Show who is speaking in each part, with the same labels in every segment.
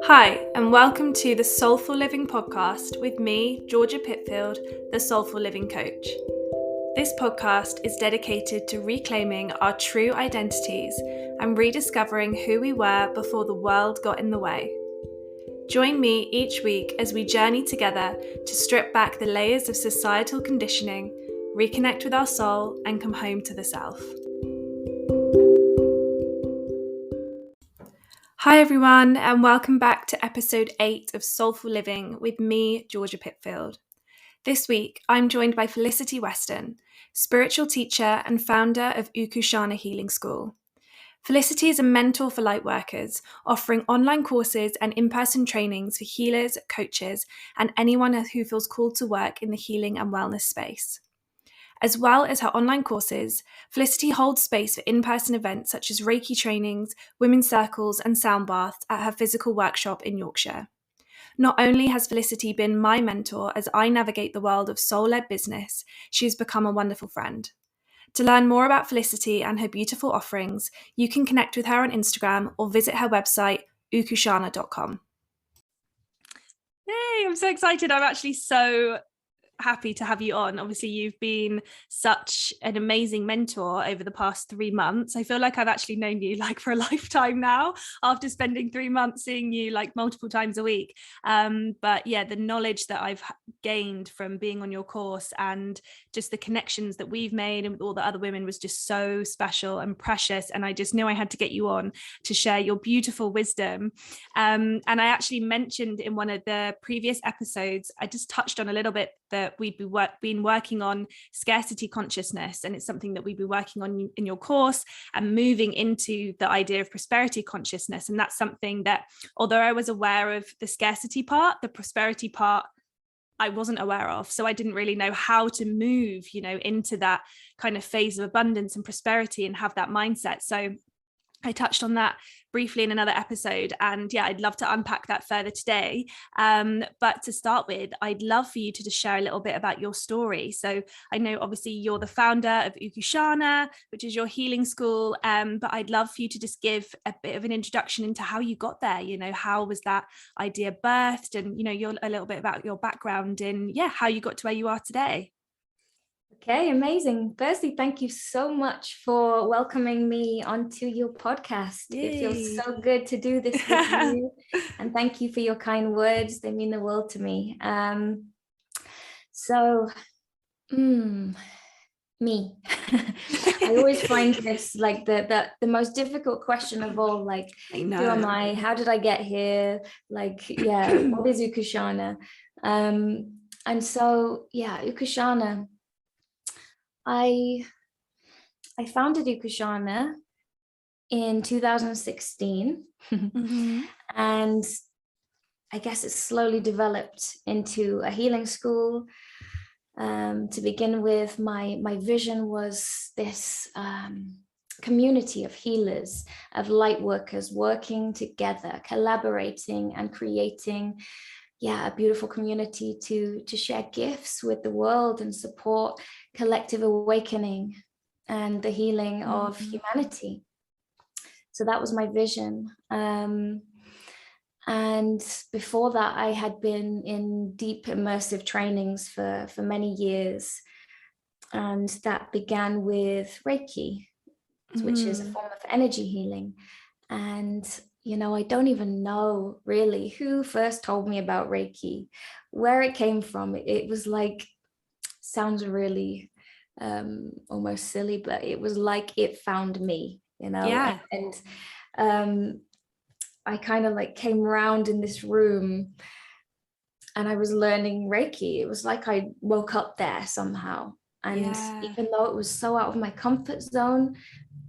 Speaker 1: Hi, and welcome to the Soulful Living podcast with me, Georgia Pitfield, the Soulful Living Coach. This podcast is dedicated to reclaiming our true identities and rediscovering who we were before the world got in the way. Join me each week as we journey together to strip back the layers of societal conditioning, reconnect with our soul, and come home to the self. Hi everyone, and welcome back to episode 8 of Soulful Living with me, Georgia Pitfield. This week, I'm joined by Felicity Weston, spiritual teacher and founder of Ancestral Healing School. Felicity is a mentor for lightworkers, offering online courses and in-person trainings for healers, coaches, and anyone who feels called to work in the healing and wellness space. As well as her online courses, Felicity holds space for in-person events such as Reiki trainings, women's circles, and sound baths at her physical workshop in Yorkshire. Not only has Felicity been my mentor as I navigate the world of soul-led business, she has become a wonderful friend. To learn more about Felicity and her beautiful offerings, you can connect with her on Instagram or visit her website, ukushana.com. Yay, I'm so excited. I'm actually so happy to have you on. Obviously, you've been such an amazing mentor over the past 3 months. I feel like I've actually known you like for a lifetime now after spending 3 months seeing you like multiple times a week. But yeah, the knowledge that I've gained from being on your course and just the connections that we've made and with all the other women was just so special and precious. And I just knew I had to get you on to share your beautiful wisdom. And I actually mentioned in one of the previous episodes, I just touched on a little bit that we'd been working on scarcity consciousness, and it's something that we'd be working on in your course and moving into the idea of prosperity consciousness. And that's something that, although I was aware of the scarcity part, the prosperity part I wasn't aware of. So I didn't really know how to move, into that kind of phase of abundance and prosperity and have that mindset. So I touched on that briefly in another episode, and yeah, I'd love to unpack that further today. But to start with, I'd love for you to just share a little bit about your story. So I know obviously you're the founder of Ukushana, which is your healing school, but I'd love for you to just give a bit of an introduction into how you got there. How was that idea birthed, and you're a little bit about your background and how you got to where you are today.
Speaker 2: Okay, amazing. Firstly, thank you so much for welcoming me onto your podcast.
Speaker 1: Yay.
Speaker 2: It feels so good to do this with you. And thank you for your kind words. They mean the world to me. Me. I always find this like the most difficult question of all, like, who am I? How did I get here? Like, what is Ukushana? And so, Ukushana, I founded Ukushana in 2016, and I guess it slowly developed into a healing school. To begin with, my vision was this community of healers, of light workers working together, collaborating and creating a beautiful community to share gifts with the world and support collective awakening and the healing of humanity. So that was my vision. And before that, I had been in deep immersive trainings for many years. And that began with Reiki, which is a form of energy healing. And I don't even know really who first told me about Reiki, where it came from. It was like, sounds really almost silly, but it was like it found me, and I kind of like came around in this room and I was learning Reiki. It was like I woke up there somehow. And even though it was so out of my comfort zone,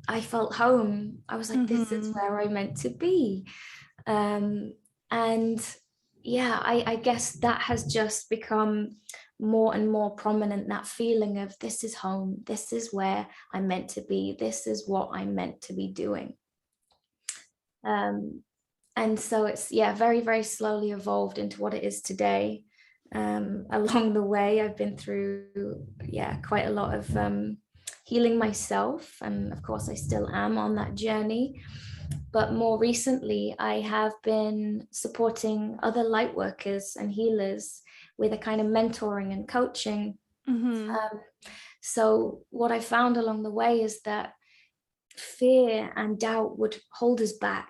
Speaker 2: I felt home. I was like, this is where I meant to be. I guess that has just become more and more prominent, that feeling of this is home. This is where I'm meant to be. This is what I'm meant to be doing. And so it's, very, very slowly evolved into what it is today. Along the way, I've been through, quite a lot of healing myself. And of course, I still am on that journey. But more recently, I have been supporting other light workers and healers with a kind of mentoring and coaching. So what I found along the way is that fear and doubt would hold us back,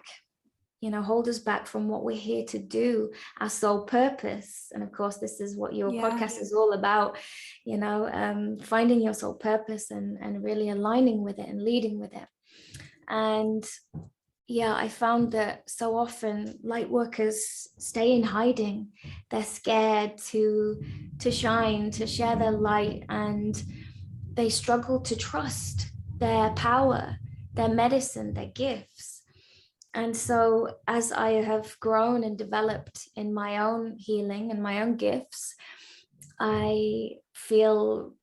Speaker 2: hold us back from what we're here to do, our soul purpose. And of course, this is what your podcast is all about, finding your soul purpose and really aligning with it and leading with it. And I found that so often light workers stay in hiding. They're scared to shine, to share their light, and they struggle to trust their power, their medicine, their gifts. And so as I have grown and developed in my own healing and my own gifts, I felt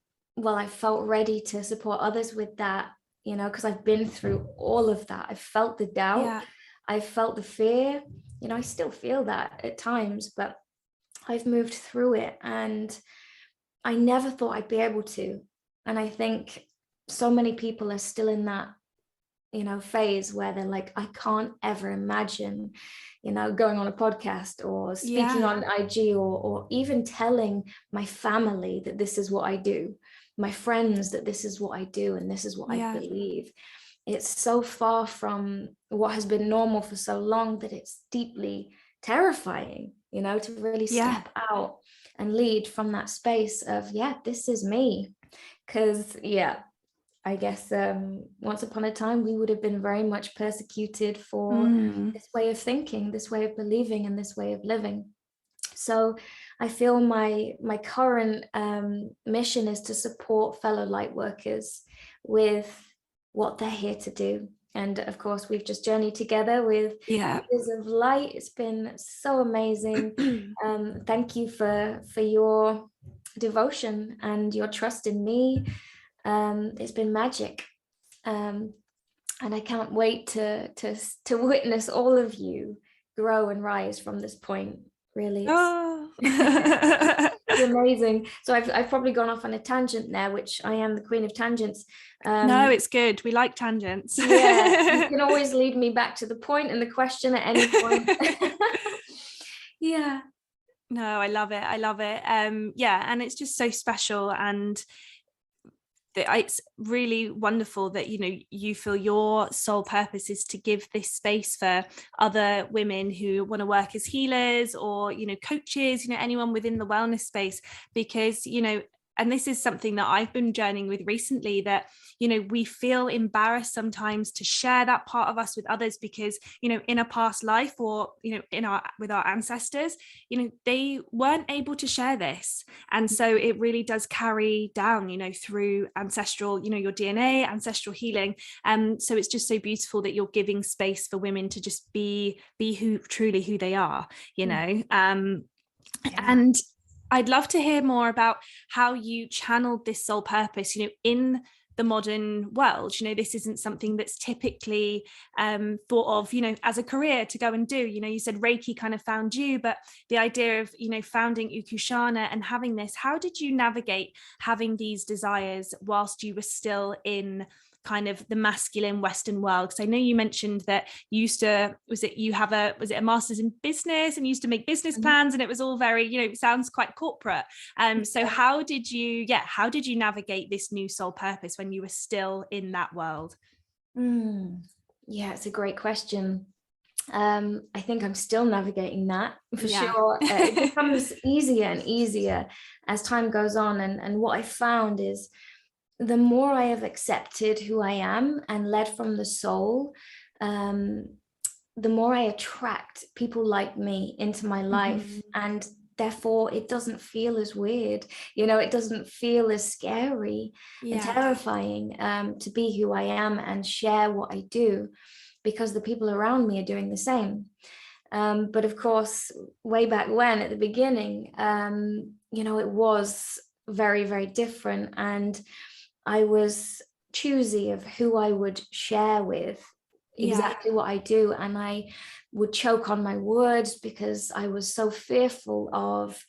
Speaker 2: ready to support others with that, because I've been through all of that. I felt the doubt, I felt the fear, I still feel that at times, but I've moved through it, and I never thought I'd be able to. And I think so many people are still in that, phase where they're like, I can't ever imagine, going on a podcast or speaking on IG or even telling my family that this is what I do, my friends that this is what I do and this is what I believe. It's so far from what has been normal for so long that it's deeply terrifying, to really step out and lead from that space of, this is me. Because, I guess once upon a time, we would have been very much persecuted for this way of thinking, this way of believing, and this way of living. So I feel my current mission is to support fellow light workers with what they're here to do. And of course, we've just journeyed together with Years of Light. It's been so amazing. Thank you for your devotion and your trust in me. It's been magic. And I can't wait to witness all of you grow and rise from this point. Really, it's amazing. So I've probably gone off on a tangent there, which I am the queen of tangents.
Speaker 1: No, it's good. We like tangents.
Speaker 2: You can always lead me back to the point and the question at any point.
Speaker 1: No, I love it. And it's just so special, and it's really wonderful that you feel your soul purpose is to give this space for other women who want to work as healers or coaches, anyone within the wellness space, because and this is something that I've been journeying with recently, that we feel embarrassed sometimes to share that part of us with others because in a past life or with our ancestors, they weren't able to share this, and so it really does carry down through ancestral, your DNA, ancestral healing. So it's just so beautiful that you're giving space for women to just be who they are, and I'd love to hear more about how you channeled this soul purpose, in the modern world. This isn't something that's typically thought of, as a career to go and do. You said Reiki kind of found you, but the idea of, founding Ukushana and having this, how did you navigate having these desires whilst you were still in kind of the masculine Western world? Because I know you mentioned that you used to, was it a master's in business and you used to make business plans, and it was all very, it sounds quite corporate. So how did you navigate this new soul purpose when you were still in that world?
Speaker 2: It's a great question. I think I'm still navigating that for sure. It becomes easier and easier as time goes on. And what I found is, the more I have accepted who I am and led from the soul, the more I attract people like me into my life. And therefore it doesn't feel as weird, it doesn't feel as scary and terrifying to be who I am and share what I do, because the people around me are doing the same. But of course, way back when at the beginning, it was very, very different. And I was choosy of who I would share with, exactly what I do. And I would choke on my words because I was so fearful of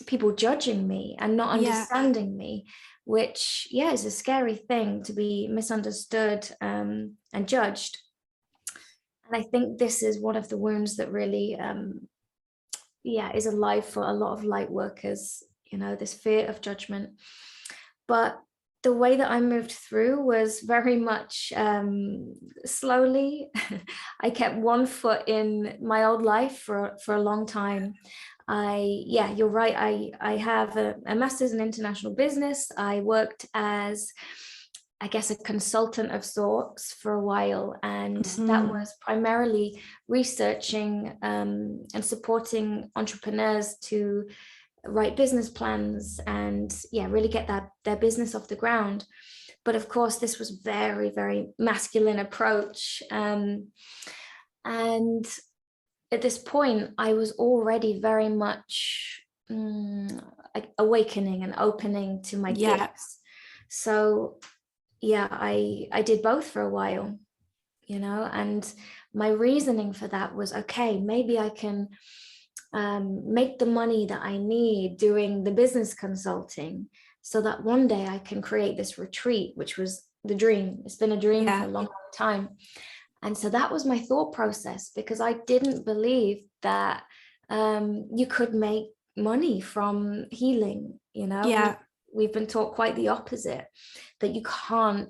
Speaker 2: people judging me and not understanding me. which, yeah, is a scary thing, to be misunderstood and judged. And I think this is one of the wounds that really, is alive for a lot of light workers, this fear of judgment. But the way that I moved through was very much slowly. I kept one foot in my old life for a long time. You're right. I have a master's in international business. I worked as, I guess, a consultant of sorts for a while, and that was primarily researching and supporting entrepreneurs to write business plans and really get their business off the ground. But of course, this was very, very masculine approach. And at this point, I was already very much awakening and opening to my gifts. So I did both for a while, and my reasoning for that was, okay, maybe I can make the money that I need doing the business consulting, so that one day I can create this retreat, which was the dream. It's been a dream for a long, long time. And so that was my thought process, because I didn't believe that you could make money from healing. We've been taught quite the opposite, that you can't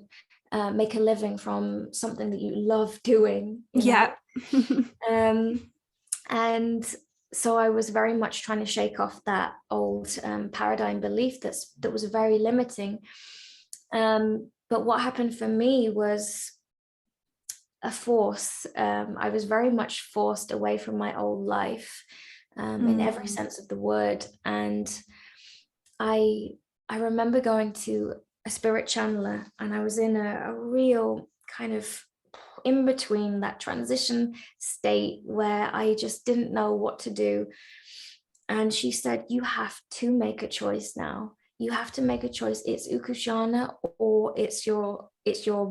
Speaker 2: make a living from something that you love doing. And so I was very much trying to shake off that old paradigm belief that was very limiting. But what happened for me was a force. I was very much forced away from my old life, in every sense of the word. And I remember going to a spirit channeler, and I was in a real kind of in between that transition state where I just didn't know what to do. And she said, you have to make a choice now. You have to make a choice. It's Ukushana or it's your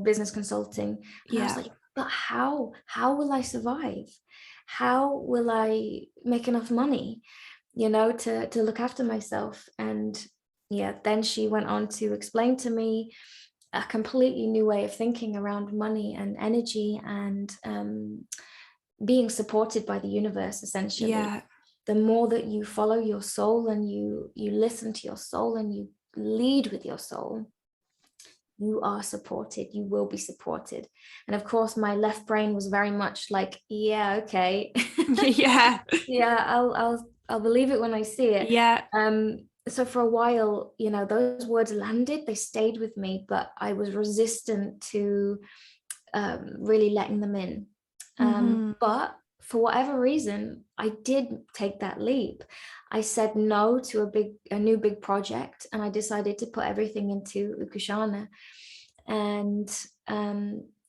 Speaker 2: business consulting. And I was like, but how will I survive? How will I make enough money, to look after myself? And then she went on to explain to me a completely new way of thinking around money and energy, and being supported by the universe, essentially. The more that you follow your soul and you listen to your soul and you lead with your soul, you are supported. You will be supported. And of course, my left brain was very much like, okay. I'll believe it when I see it. So for a while, those words landed, they stayed with me, but I was resistant to really letting them in. But for whatever reason, I did take that leap. I said no to a new big project, and I decided to put everything into Ukushana. And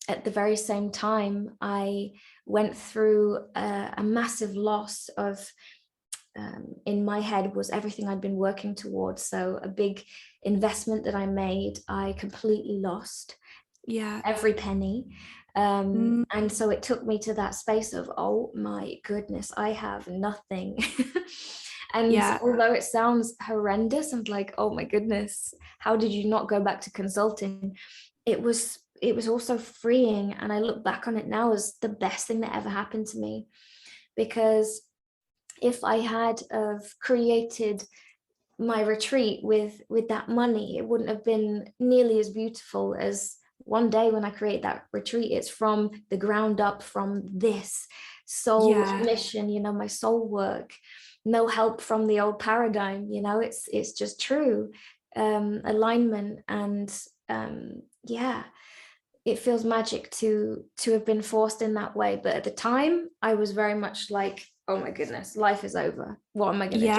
Speaker 2: at the very same time, I went through a massive loss of, in my head, was everything I'd been working towards. So a big investment that I made, I completely lost. Every penny. And so it took me to that space of, oh my goodness, I have nothing. And although it sounds horrendous, I'm like, oh my goodness, how did you not go back to consulting? It was also freeing. And I look back on it now as the best thing that ever happened to me, because if I had created my retreat with that money, it wouldn't have been nearly as beautiful as one day when I create that retreat. It's from the ground up, from this soul mission, my soul work, no help from the old paradigm, it's just true alignment. And it feels magic to have been forced in that way. But at the time, I was very much like, oh my goodness, life is over. What am I going to do?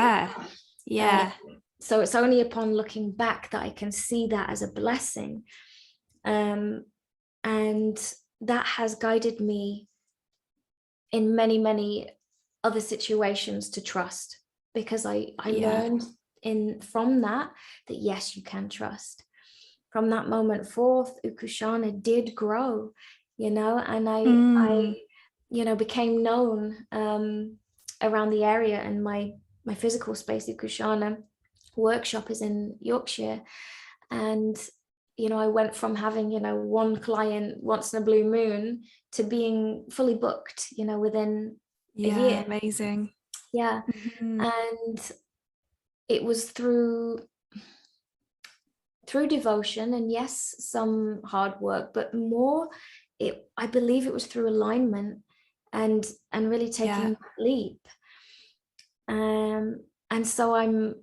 Speaker 2: So it's only upon looking back that I can see that as a blessing. And that has guided me in many, many other situations to trust, because I learned from that yes, you can trust. From that moment forth, Ukushana did grow, and I became known around the area. And my physical space, Ukushana workshop, is in Yorkshire. And, I went from having, one client once in a blue moon to being fully booked, within a year.
Speaker 1: Amazing.
Speaker 2: Yeah.
Speaker 1: Mm-hmm.
Speaker 2: And it was through devotion, and yes, some hard work, but more, I believe it was through alignment and really taking that leap. And so I'm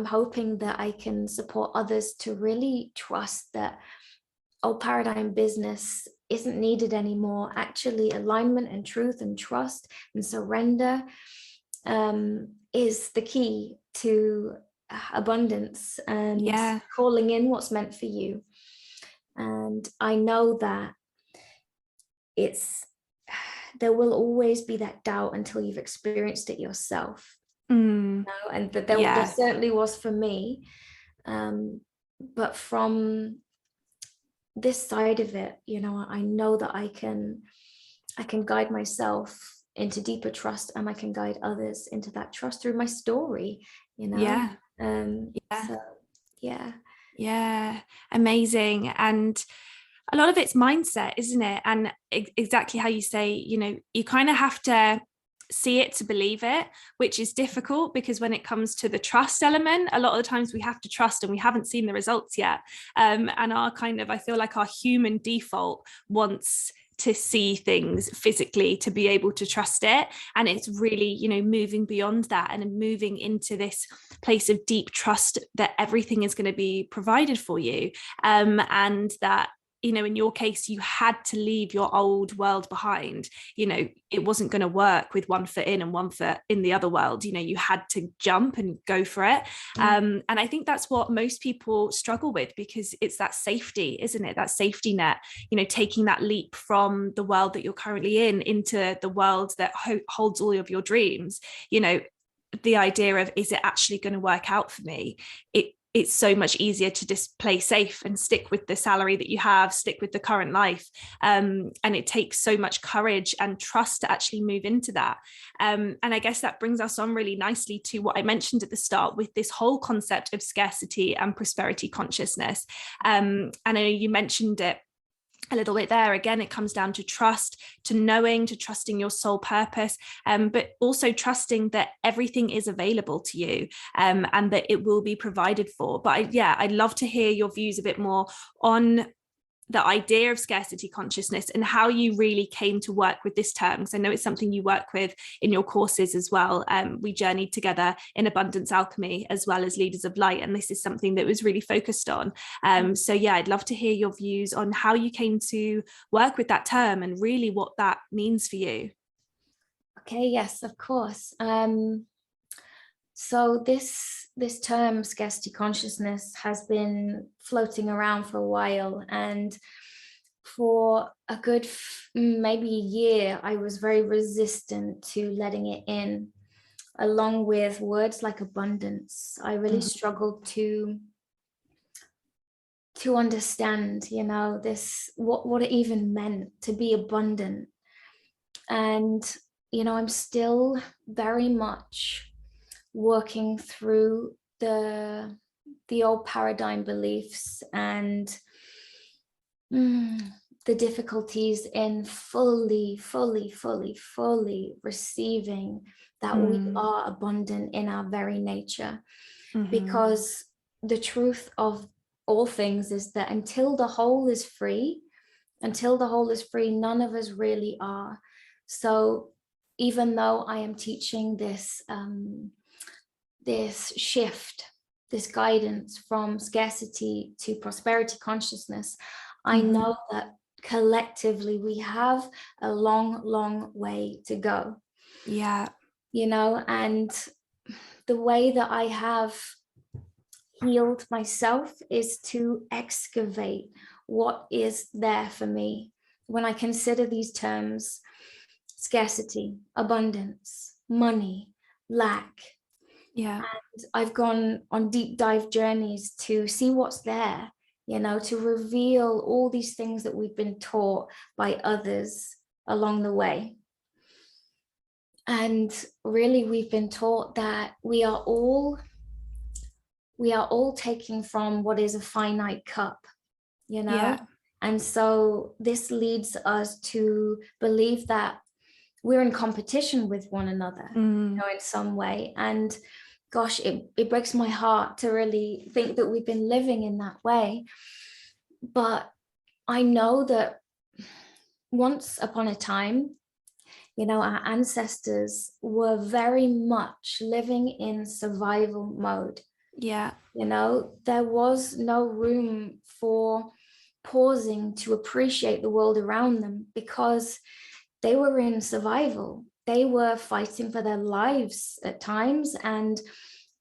Speaker 2: hoping that I can support others to really trust that old paradigm business isn't needed anymore. Actually, alignment and truth and trust and surrender is the key to abundance and calling in what's meant for you. And I know that there will always be that doubt until you've experienced it yourself. And that there certainly was for me. But from this side of it, I know that I can guide myself into deeper trust, and I can guide others into that trust through my story, So,
Speaker 1: amazing. And a lot of it's mindset, isn't it? And exactly how you say, you kind of have to see it to believe it, which is difficult, because when it comes to the trust element, a lot of the times we have to trust and we haven't seen the results yet. And I feel like our human default wants to see things physically to be able to trust it. And it's really, moving beyond that and moving into this place of deep trust that everything is going to be provided for you. And that, in your case, you had to leave your old world behind. It wasn't going to work with one foot in and one foot in the other world. You had to jump and go for it. And I think that's what most people struggle with, because it's that safety, isn't it? That safety net, taking that leap from the world that you're currently in into the world that holds all of your dreams. The idea of, is it actually going to work out for me? It's so much easier to just play safe and stick with the salary that you have, stick with the current life. And it takes so much courage and trust to actually move into that. And I guess that brings us on really nicely to what I mentioned at the start with this whole concept of scarcity and prosperity consciousness. And I know you mentioned it a little bit there. Again, it comes down to trust, to trusting your soul purpose, but also trusting that everything is available to you, and that it will be provided for. But I'd love to hear your views a bit more on the idea of scarcity consciousness and how you really came to work with this term, because I know it's something you work with in your courses as well. We journeyed together in Abundance Alchemy as well as Leaders of Light, and this is something that was really focused on. I'd love to hear your views on how you came to work with that term and really what that means for you.
Speaker 2: Okay, yes, of course. So this term scarcity consciousness has been floating around for a while, and for a good maybe a year, I was very resistant to letting it in, along with words like abundance. I really struggled to understand, this, what it even meant to be abundant. And I'm still very much working through the old paradigm beliefs and the difficulties in fully receiving that we are abundant in our very nature. Because the truth of all things is that until the whole is free, none of us really are. So even though I am teaching this this shift, this guidance from scarcity to prosperity consciousness, I know that collectively we have a long way to go. And the way that I have healed myself is to excavate what is there for me when I consider these terms: scarcity, abundance, money, lack. And I've gone on deep dive journeys to see what's there, to reveal all these things that we've been taught by others along the way. And really, we've been taught that we are all we are all taking from what is a finite cup, you know?
Speaker 1: Yeah.
Speaker 2: And so this leads us to believe that we're in competition with one another, you know, in some way. And gosh, it breaks my heart to really think that we've been living in that way. But I know that once upon a time, you know, our ancestors were very much living in survival mode.
Speaker 1: Yeah.
Speaker 2: You know, there was no room for pausing to appreciate the world around them because they were in survival. They were fighting for their lives at times and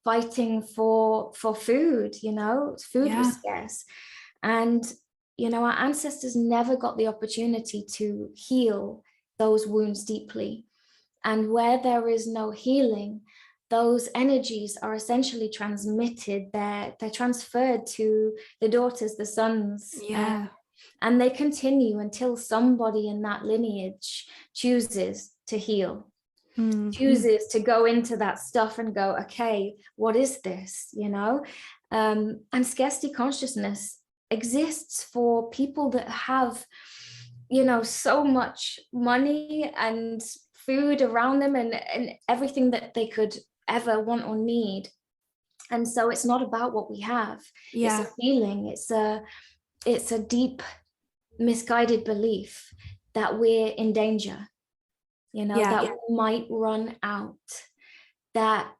Speaker 2: fighting for food, you know, food was scarce. And, you know, our ancestors never got the opportunity to heal those wounds deeply. And where there is no healing, those energies are essentially transmitted, they're transferred to the daughters, the sons. And they continue until somebody in that lineage chooses to heal, chooses to go into that stuff and go, okay, what is this, you know? And scarcity consciousness exists for people that have, you know, so much money and food around them and everything that they could ever want or need. And so it's not about what we have. It's a feeling, it's a deep misguided belief that we're in danger, you know, that we might run out, that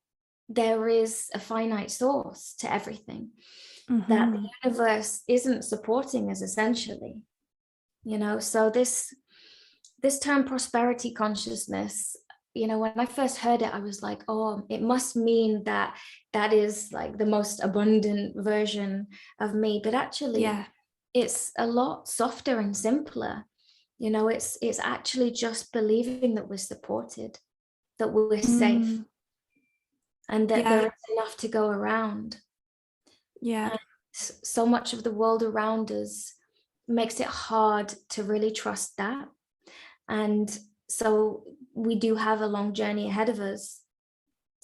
Speaker 2: there is a finite source to everything, that the universe isn't supporting us essentially, you know. So this term prosperity consciousness, you know, when I first heard it, I was like, oh, it must mean that that is like the most abundant version of me. But actually, it's a lot softer and simpler. You know, it's actually just believing that we're supported, that we're safe, and that there is enough to go around. And so much of the world around us makes it hard to really trust that. And so we do have a long journey ahead of us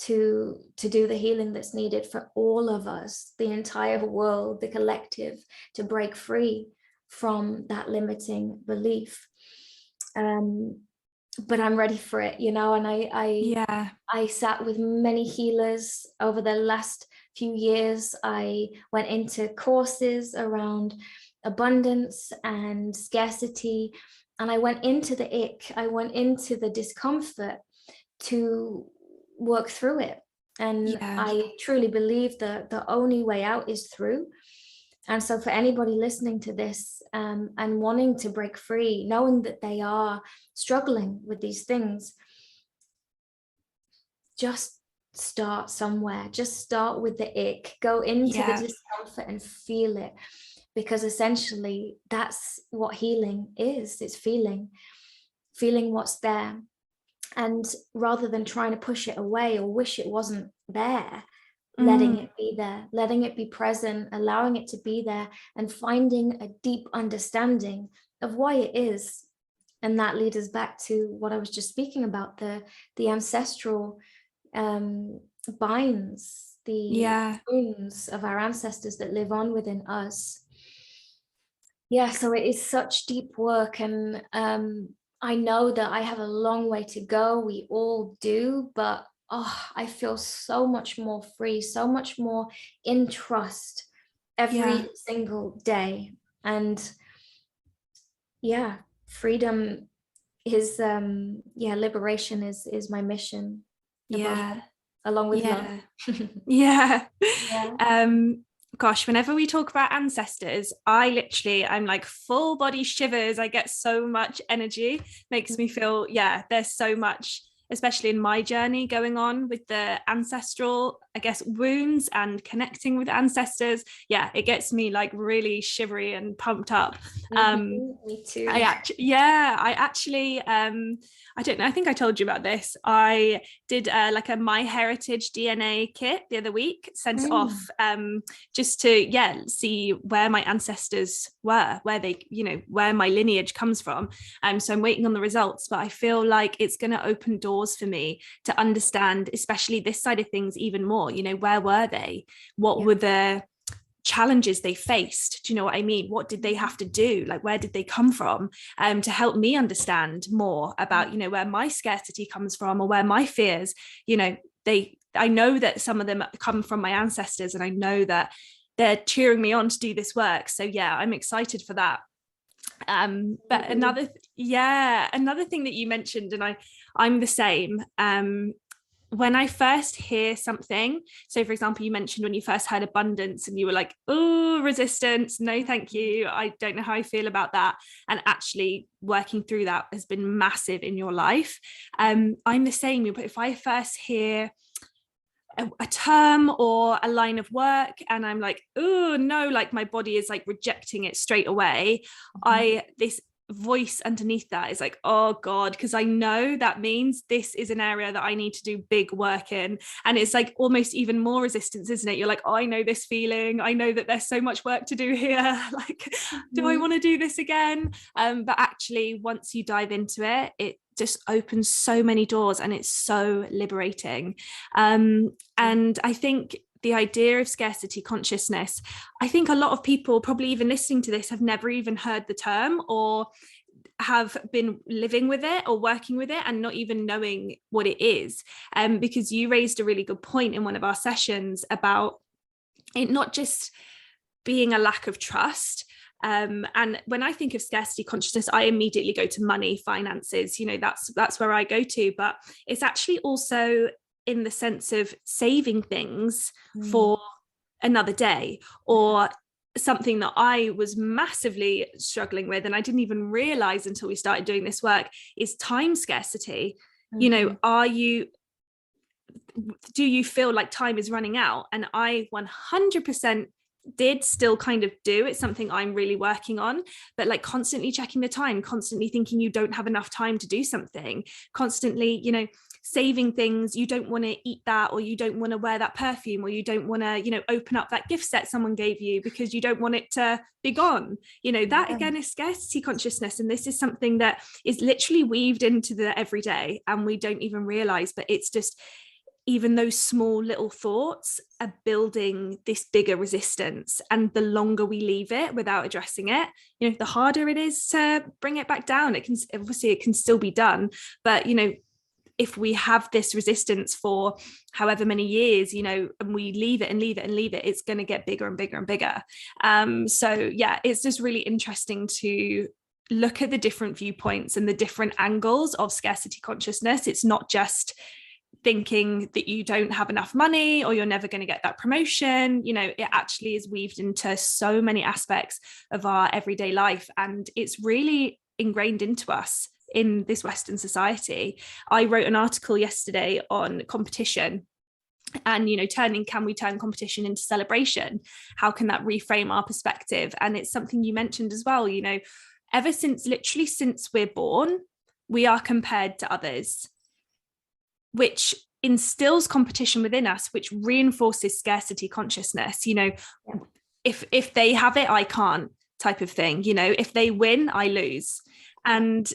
Speaker 2: to do the healing that's needed for all of us, the entire world, the collective, to break free from that limiting belief. But I'm ready for it, you know, and I sat with many healers over the last few years. I went into courses around abundance and scarcity, and I went into the ick, I went into the discomfort to work through it. And I truly believe that the only way out is through. And so for anybody listening to this and wanting to break free, knowing that they are struggling with these things, just start somewhere. Just start with the ick, go into the discomfort and feel it. Because essentially that's what healing is. It's feeling what's there. And rather than trying to push it away or wish it wasn't there, letting it be there, letting it be present, allowing it to be there, and finding a deep understanding of why it is. And that leads us back to what I was just speaking about, the ancestral binds, the wounds of our ancestors that live on within us. So it is such deep work, and I know that I have a long way to go. We all do, but I feel so much more free, so much more in trust every single day. And freedom is liberation is my mission. Along with love.
Speaker 1: Gosh, whenever we talk about ancestors, I'm like full body shivers. I get so much energy, makes me feel, there's so much, especially in my journey going on with the ancestral, I guess, wounds and connecting with ancestors. It gets me like really shivery and pumped up.
Speaker 2: Me too.
Speaker 1: I actually I don't know, I think I told you about this. I did like a My Heritage DNA kit the other week, sent it off just to see where my ancestors were, where they, you know, where my lineage comes from. So I'm waiting on the results, but I feel like it's going to open doors for me to understand, especially this side of things even more. more, you know, where were they? What were the challenges they faced? Do you know what I mean? What did they have to do? Like, where did they come from? To help me understand more about, you know, where my scarcity comes from, or where my fears, you know, I know that some of them come from my ancestors, and I know that they're cheering me on to do this work. So yeah, I'm excited for that. But another thing that you mentioned, and I'm the same, when I first hear something, so for example, you mentioned when you first heard abundance and you were like, oh, resistance, no thank you, I don't know how I feel about that, and actually working through that has been massive in your life. I'm the same, but if I first hear a term or a line of work and I'm like, oh no, like my body is like rejecting it straight away, this voice underneath that is like, oh God, because I know that means this is an area that I need to do big work in. And it's like almost even more resistance, isn't it? You're like, oh, I know this feeling, I know that there's so much work to do here, like, do I want to do this again? But actually, once you dive into it, it just opens so many doors, and it's so liberating. And I think the idea of scarcity consciousness, I think a lot of people probably even listening to this have never even heard the term, or have been living with it or working with it and not even knowing what it is. Because you raised a really good point in one of our sessions about it not just being a lack of trust. And when I think of scarcity consciousness, I immediately go to money, finances, you know, that's where I go to, but it's actually also in the sense of saving things for another day, or something that I was massively struggling with, and I didn't even realize until we started doing this work, is time scarcity. You know, do you feel like time is running out? And I 100% did still kind of do. It's something I'm really working on, but like constantly checking the time, constantly thinking you don't have enough time to do something, constantly, you know, saving things. You don't want to eat that, or you don't want to wear that perfume, or you don't want to, you know, open up that gift set someone gave you because you don't want it to be gone. You know, that again is scarcity consciousness. And this is something that is literally weaved into the everyday, and we don't even realize, but it's just, even those small little thoughts are building this bigger resistance. And the longer we leave it without addressing it, you know, the harder it is to bring it back down. It can still be done, but you know, if we have this resistance for however many years, you know, and we leave it and leave it and leave it, it's going to get bigger and bigger and bigger. So yeah, it's just really interesting to look at the different viewpoints and the different angles of scarcity consciousness. It's not just thinking that you don't have enough money or you're never going to get that promotion. You know, it actually is weaved into so many aspects of our everyday life, and it's really ingrained into us in this Western society. I wrote an article yesterday on competition, and you know, can we turn competition into celebration? How can that reframe our perspective? And it's something you mentioned as well, you know, literally since we're born, we are compared to others, which instills competition within us, which reinforces scarcity consciousness. You know, if they have it, I can't, type of thing. You know, if they win, I lose. And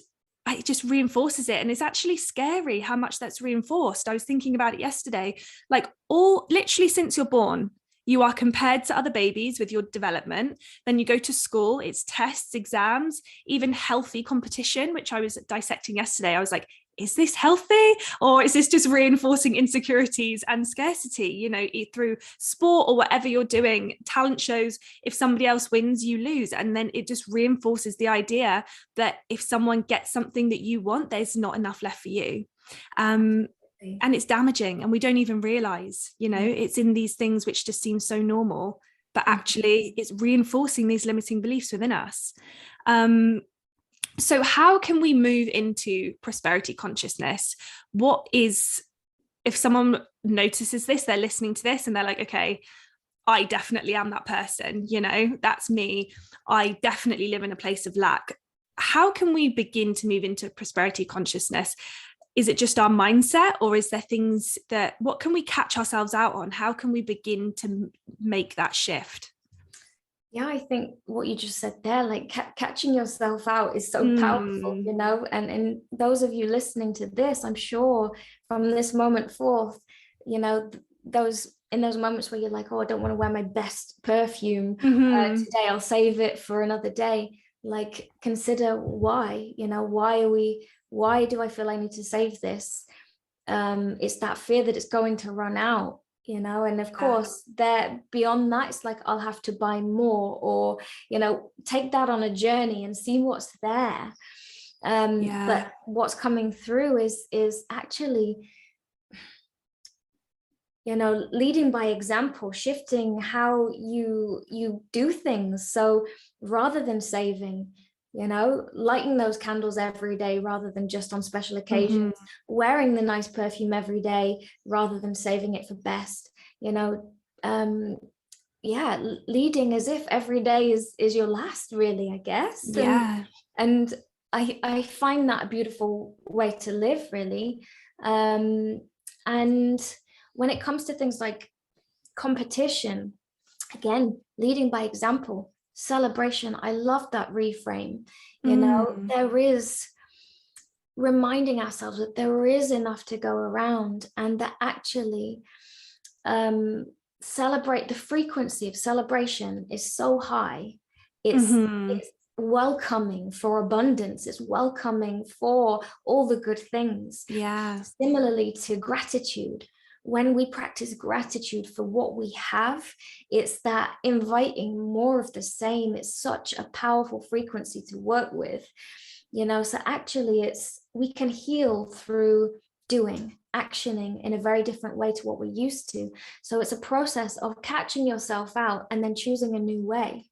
Speaker 1: it just reinforces it. And it's actually scary how much that's reinforced. I was thinking about it yesterday, like literally since you're born, you are compared to other babies with your development. Then you go to school, it's tests, exams, even healthy competition, which I was dissecting yesterday. I was like, is this healthy, or is this just reinforcing insecurities and scarcity? You know, through sport or whatever you're doing, talent shows, if somebody else wins, you lose. And then it just reinforces the idea that if someone gets something that you want, there's not enough left for you. And it's damaging, and we don't even realize, you know, it's in these things which just seem so normal, but actually it's reinforcing these limiting beliefs within us. So how can we move into prosperity consciousness? If someone notices this, they're listening to this and they're like, okay, I definitely am that person, you know, that's me. I definitely live in a place of lack. How can we begin to move into prosperity consciousness? Is it just our mindset, or is there things what can we catch ourselves out on? How can we begin to make that shift?
Speaker 2: Yeah, I think what you just said there, like catching yourself out is so powerful, you know, and those of you listening to this, I'm sure from this moment forth, you know, those in those moments where you're like, oh, I don't want to wear my best perfume today, I'll save it for another day. Like, consider why, why do I feel I need to save this? It's that fear that it's going to run out, and of course there, beyond that, it's like, I'll have to buy more, or take that on a journey and see what's there. But what's coming through is actually, leading by example, shifting how you do things. So rather than saving, lighting those candles every day rather than just on special occasions, wearing the nice perfume every day rather than saving it for best, leading as if every day is your last, really, I guess. And I find that a beautiful way to live, really. And when it comes to things like competition, again, leading by example, celebration, I love that reframe. There is reminding ourselves that there is enough to go around, and that actually celebrate, the frequency of celebration is so high. It's welcoming for abundance, it's welcoming for all the good things. Similarly to gratitude, when we practice gratitude for what we have, it's that inviting more of the same. It's such a powerful frequency to work with, so actually we can heal through doing, actioning in a very different way to what we're used to. So it's a process of catching yourself out and then choosing a new way.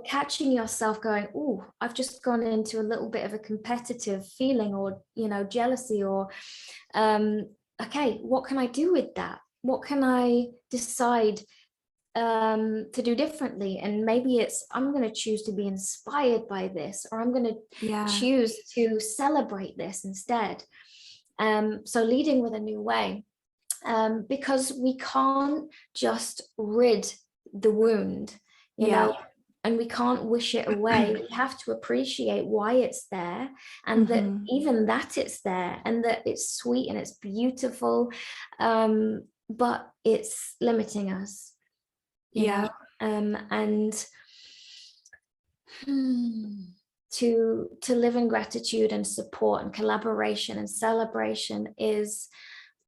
Speaker 2: Catching yourself going, oh, I've just gone into a little bit of a competitive feeling, or jealousy, or okay, what can I do with that? What can I decide to do differently? And maybe it's, I'm going to choose to be inspired by this, or I'm going to choose to celebrate this instead. So leading with a new way, because we can't just rid the wound, you know, and we can't wish it away. We have to appreciate why it's there, and that even that it's there, and that it's sweet and it's beautiful, but it's limiting us. You know? And to live in gratitude and support and collaboration and celebration is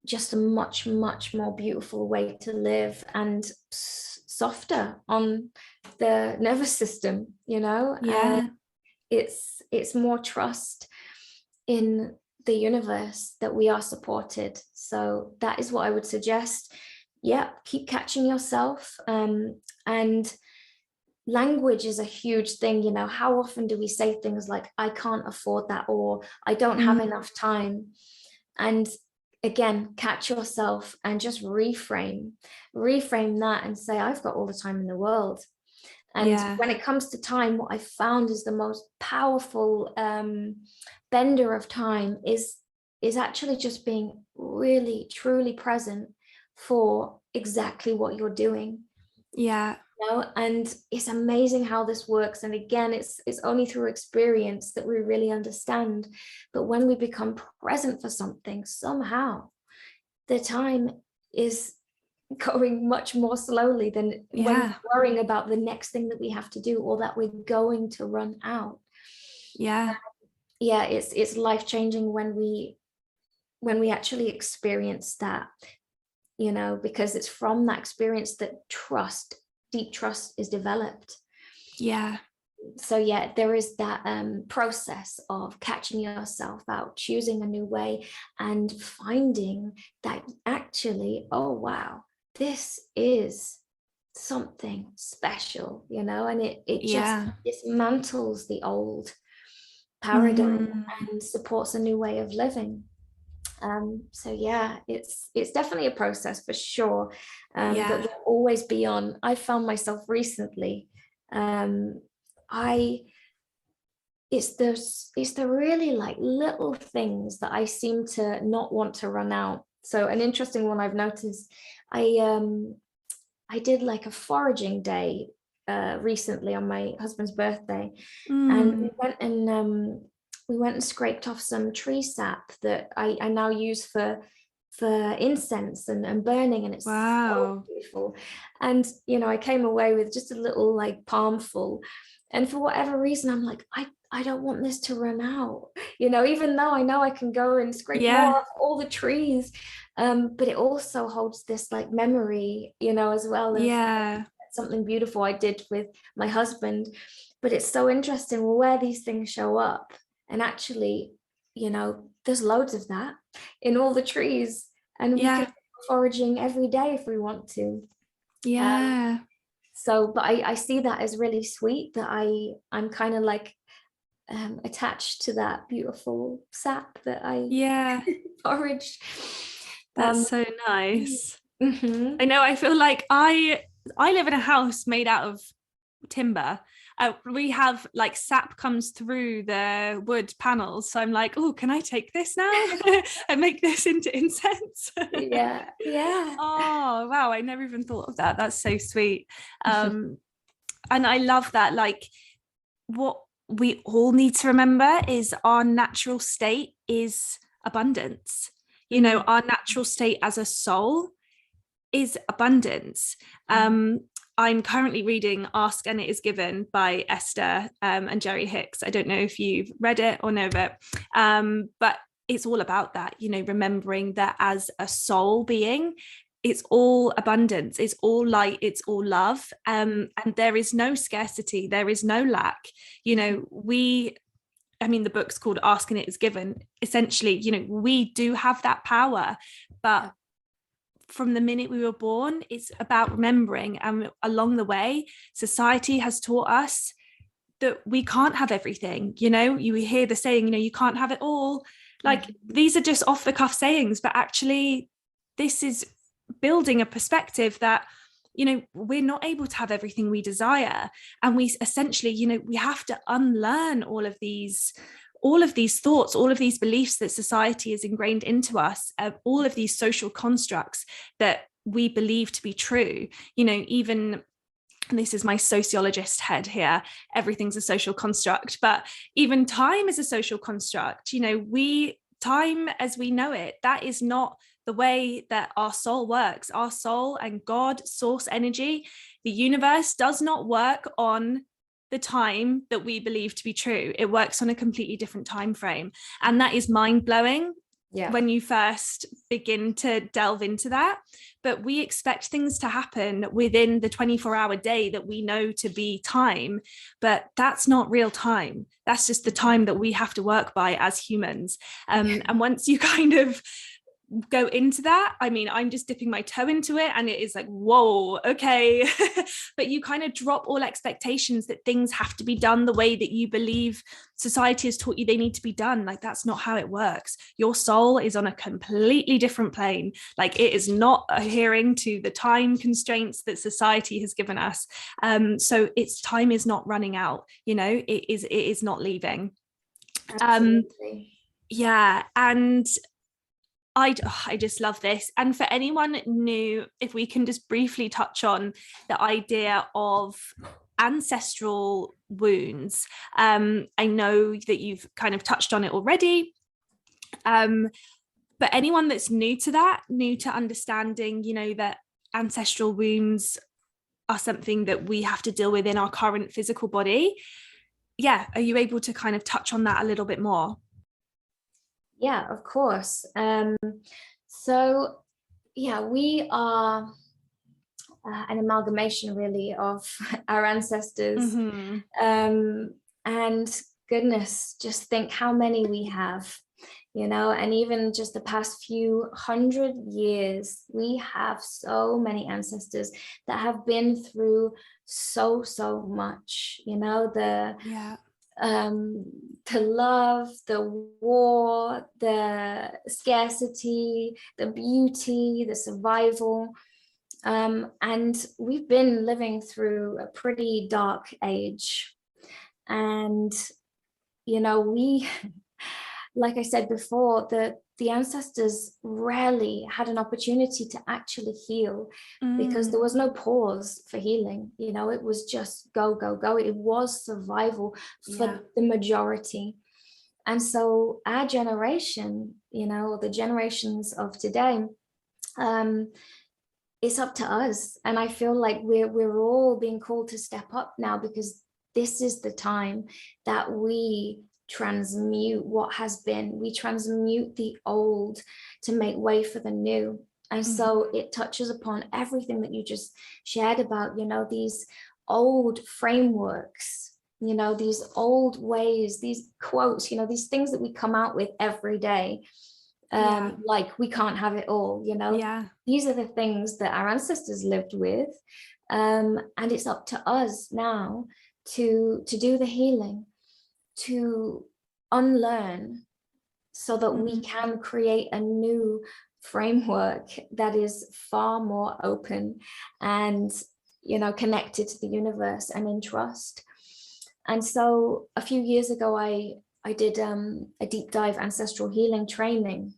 Speaker 2: just a much, much more beautiful way to live, and softer on the nervous system, you know. It's more trust in the universe that we are supported. So that is what I would suggest. Keep catching yourself. And language is a huge thing, you know. How often do we say things like, I can't afford that, or I don't have enough time? And again, catch yourself and just reframe that and say, I've got all the time in the world. And when it comes to time, what I found is the most powerful bender of time is actually just being really, truly present for exactly what you're doing. You know? And it's amazing how this works. And again, it's only through experience that we really understand. But when we become present for something, somehow the time is going much more slowly than when we're worrying about the next thing that we have to do, or that we're going to run out. It's life-changing when we actually experience that, you know, because it's from that experience that deep trust is developed. So there is that process of catching yourself out, choosing a new way, and finding that actually, oh wow, this is something special, you know. And it just dismantles the old paradigm and supports a new way of living. So it's definitely a process for sure, that will always be on. I found myself recently, it's the really like little things that I seem to not want to run out. So an interesting one I've noticed, I did like a foraging day recently on my husband's birthday, and we went and scraped off some tree sap that I now use for for incense and burning, and it's so beautiful. And I came away with just a little like palmful, and for whatever reason I'm like, I don't want this to run out, even though I know I can go and scrape more off all the trees, but it also holds this like memory, as well, of something beautiful I did with my husband. But it's so interesting where these things show up, and actually, there's loads of that in all the trees, and we can go foraging every day if we want to. So, but I see that as really sweet, that I'm kind of like attached to that beautiful sap that I foraged.
Speaker 1: That's so nice. I know, I feel like I live in a house made out of timber. We have like sap comes through the wood panels, so I'm like, oh, can I take this now and make this into incense? Oh wow, I never even thought of that. That's so sweet. And I love that, like, what we all need to remember is our natural state is abundance. Our natural state as a soul is abundance. I'm currently reading Ask and It Is Given by Esther and Jerry Hicks. I don't know if you've read it or know of it, but it's all about that, remembering that as a soul being, it's all abundance, it's all light, it's all love, and there is no scarcity, there is no lack. The book's called Ask and It Is Given. Essentially, we do have that power, but from the minute we were born, it's about remembering. And along the way, society has taught us that we can't have everything. You hear the saying, you can't have it all. Like, these are just off the cuff sayings, but actually this is building a perspective that, we're not able to have everything we desire. And we essentially, we have to unlearn all of these thoughts, all of these beliefs that society has ingrained into us, all of these social constructs that we believe to be true. Even, and this is my sociologist head here, everything's a social construct, but even time is a social construct. Time as we know it, that is not the way that our soul works. Our soul and God, source energy, the universe does not work on the time that we believe to be true. It works on a completely different time frame, and that is mind-blowing when you first begin to delve into that. But we expect things to happen within the 24-hour day that we know to be time, but that's not real time. That's just the time that we have to work by as humans. And once you kind of go into that, I'm just dipping my toe into it, and it is like, whoa, okay. But you kind of drop all expectations that things have to be done the way that you believe society has taught you they need to be done. Like, that's not how it works. Your soul is on a completely different plane. Like, it is not adhering to the time constraints that society has given us. So its time is not running out, it is not leaving.
Speaker 2: Absolutely.
Speaker 1: And I just love this. And for anyone new, if we can just briefly touch on the idea of ancestral wounds. I know that you've kind of touched on it already. But anyone that's new to understanding, that ancestral wounds are something that we have to deal with in our current physical body. Are you able to kind of touch on that a little bit more?
Speaker 2: Yeah, of course. We are an amalgamation really of our ancestors. And goodness, just think how many we have, and even just the past few 100 years, we have so many ancestors that have been through so much, the love, the war, the scarcity, the beauty, the survival. And we've been living through a pretty dark age. And, we, like I said before, the ancestors rarely had an opportunity to actually heal because there was no pause for healing. It was just go. It was survival for the majority. And so our generation, you know, the generations of today, it's up to us. And I feel like we're all being called to step up now, because this is the time that we transmute what has been. We transmute the old to make way for the new. And so it touches upon everything that you just shared about, you know, these old frameworks, you know, these old ways, these quotes, you know, these things that we come out with every day. Like, we can't have it all, you know. These are the things that our ancestors lived with, and it's up to us now to do the healing, to unlearn, so that we can create a new framework that is far more open and, you know, connected to the universe and in trust. And so a few years ago, I did a deep dive ancestral healing training.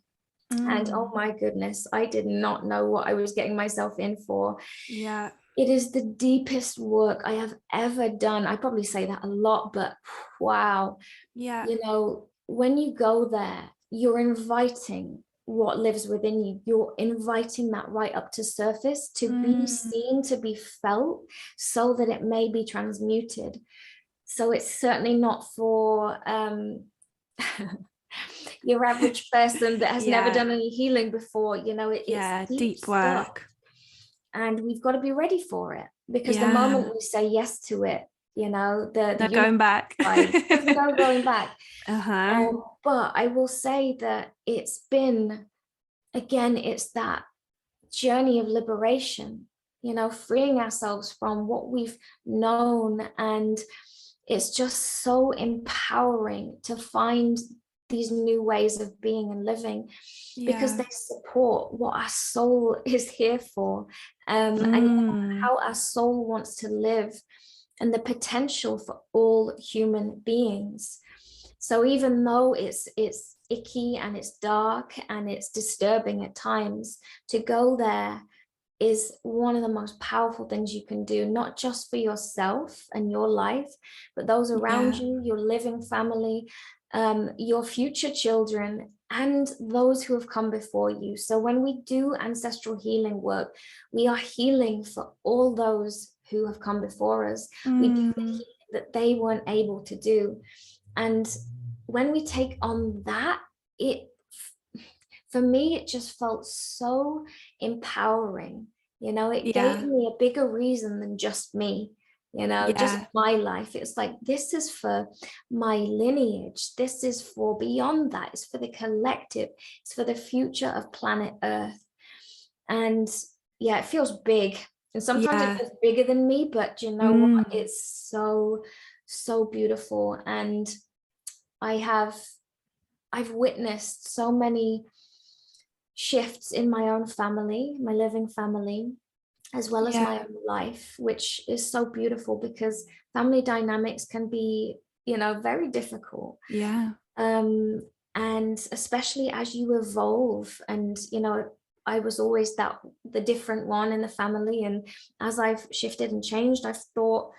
Speaker 2: And oh my goodness, I did not know what I was getting myself in for. It is the deepest work I have ever done. I probably say that a lot, but wow. You know, when you go there, you're inviting what lives within you. You're inviting that right up to surface, to be seen, to be felt, so that it may be transmuted. So it's certainly not for your average person that has never done any healing before. You know, it's deep work, and we've got to be ready for it, because the moment we say yes to it, you know, the
Speaker 1: going back.
Speaker 2: There's no going back. But I will say that it's been, again, it's that journey of liberation, you know, freeing ourselves from what we've known. And it's just so empowering to find these new ways of being and living, because they support what our soul is here for, and how our soul wants to live, and the potential for all human beings. So even though it's icky and it's dark and it's disturbing at times, to go there is one of the most powerful things you can do, not just for yourself and your life, but those around you, your living family, your future children, and those who have come before you. So when we do ancestral healing work, we are healing for all those who have come before us. We do the healing that they weren't able to do. And when we take on that, for me, it just felt so empowering. You know, it gave me a bigger reason than just me, you know, just my life. It's like, this is for my lineage. This is for beyond that. It's for the collective. It's for the future of planet Earth. And it feels big. And sometimes it feels bigger than me, but you know what? It's so, so beautiful. And I've witnessed so many shifts in my own family, my living family, as well as my own life, which is so beautiful, because family dynamics can be, you know, very difficult. And especially as you evolve, and, you know, I was always the different one in the family. And as I've shifted and changed, I've thought,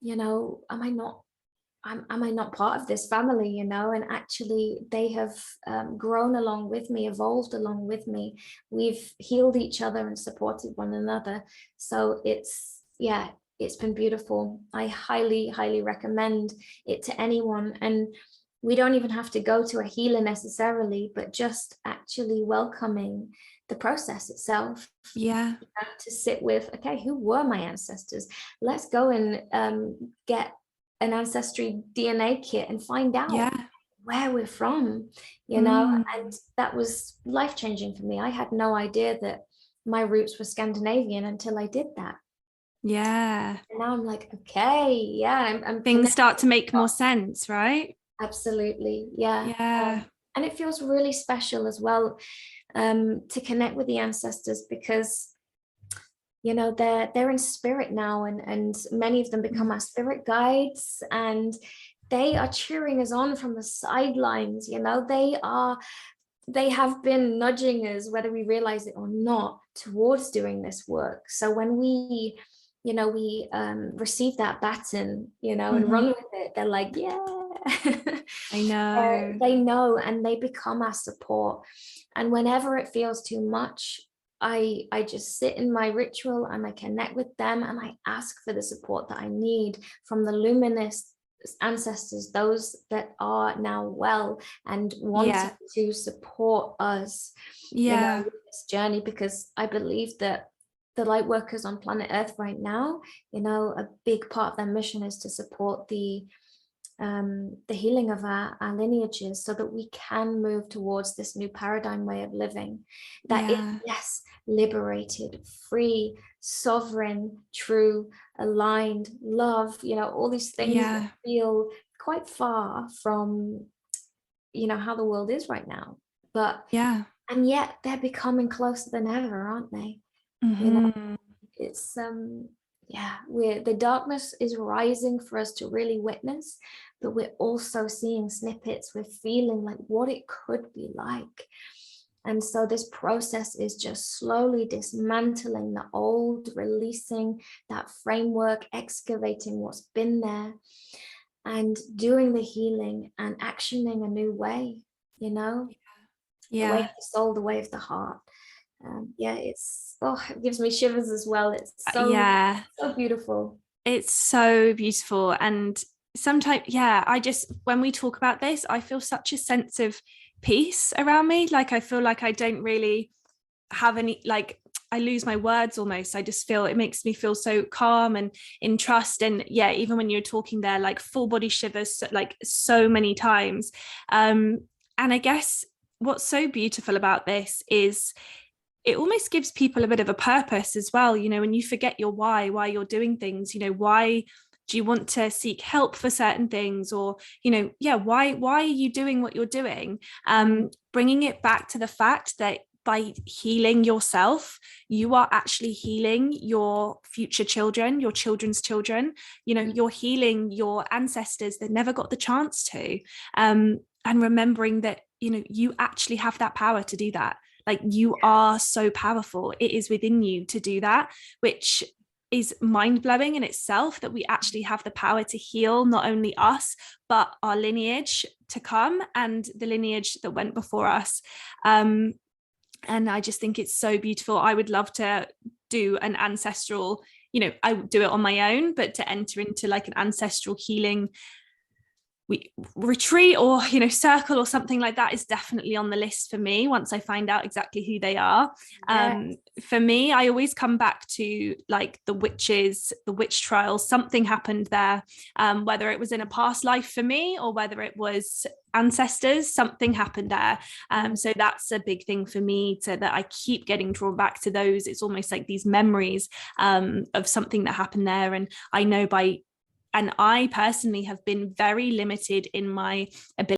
Speaker 2: you know, am I not part of this family, you know? And actually they have grown along with me, evolved along with me. We've healed each other and supported one another. So it's been beautiful. I highly, highly recommend it to anyone. And we don't even have to go to a healer necessarily, but just actually welcoming the process itself. To sit with, okay, who were my ancestors? Let's go and get an ancestry DNA kit and find out where we're from, you know. And that was life-changing for me. I had no idea that my roots were Scandinavian until I did that. And now I'm like, okay, I'm
Speaker 1: things start to make more sense, right?
Speaker 2: Absolutely. And it feels really special as well, to connect with the ancestors, because, you know, they're in spirit now, and many of them become our spirit guides, and they are cheering us on from the sidelines. You know, they have been nudging us, whether we realize it or not, towards doing this work. So when we receive that baton, you know, and run with it, they're like, yeah,
Speaker 1: I know.
Speaker 2: They know, and they become our support. And whenever it feels too much, I just sit in my ritual and I connect with them, and I ask for the support that I need from the luminous ancestors, those that are now well and wanting to support us, with this journey, because I believe that the light workers on planet Earth right now, a big part of their mission is to support the healing of our lineages, so that we can move towards this new paradigm way of living that is, yes, liberated, free, sovereign, true, aligned, love, all these things that feel quite far from how the world is right now, but and yet they're becoming closer than ever, aren't they? It's the darkness is rising for us to really witness, but we're also seeing snippets, we're feeling like what it could be like. And so this process is just slowly dismantling the old, releasing that framework, excavating what's been there, and doing the healing and actioning a new way, the way of the soul, the way of the heart. It gives me shivers as well. It's so beautiful.
Speaker 1: It's so beautiful. And sometimes, when we talk about this, I feel such a sense of peace around me. Like, I feel like I don't really have any, like, I lose my words almost. I just feel, it makes me feel so calm and in trust. And even when you're talking there, like full body shivers, like so many times. And I guess what's so beautiful about this is it almost gives people a bit of a purpose as well. When you forget your why you're doing things, why do you want to seek help for certain things, or, why are you doing what you're doing? Bringing it back to the fact that by healing yourself, you are actually healing your future children, your children's children, you're healing your ancestors that never got the chance to, and remembering that, you actually have that power to do that. Like, you are so powerful. It is within you to do that, which is mind-blowing in itself, that we actually have the power to heal not only us, but our lineage to come and the lineage that went before us. And I just think it's so beautiful. I would love to do an ancestral, I would do it on my own, but to enter into like an ancestral healing retreat or circle or something like that is definitely on the list for me once I find out exactly who they are. For me, I always come back to like the witch trials. Something happened there, whether it was in a past life for me or whether it was ancestors, something happened there. So that's a big thing for me, that I keep getting drawn back to those. It's almost like these memories of something that happened there. And I know and I personally have been very limited in my ability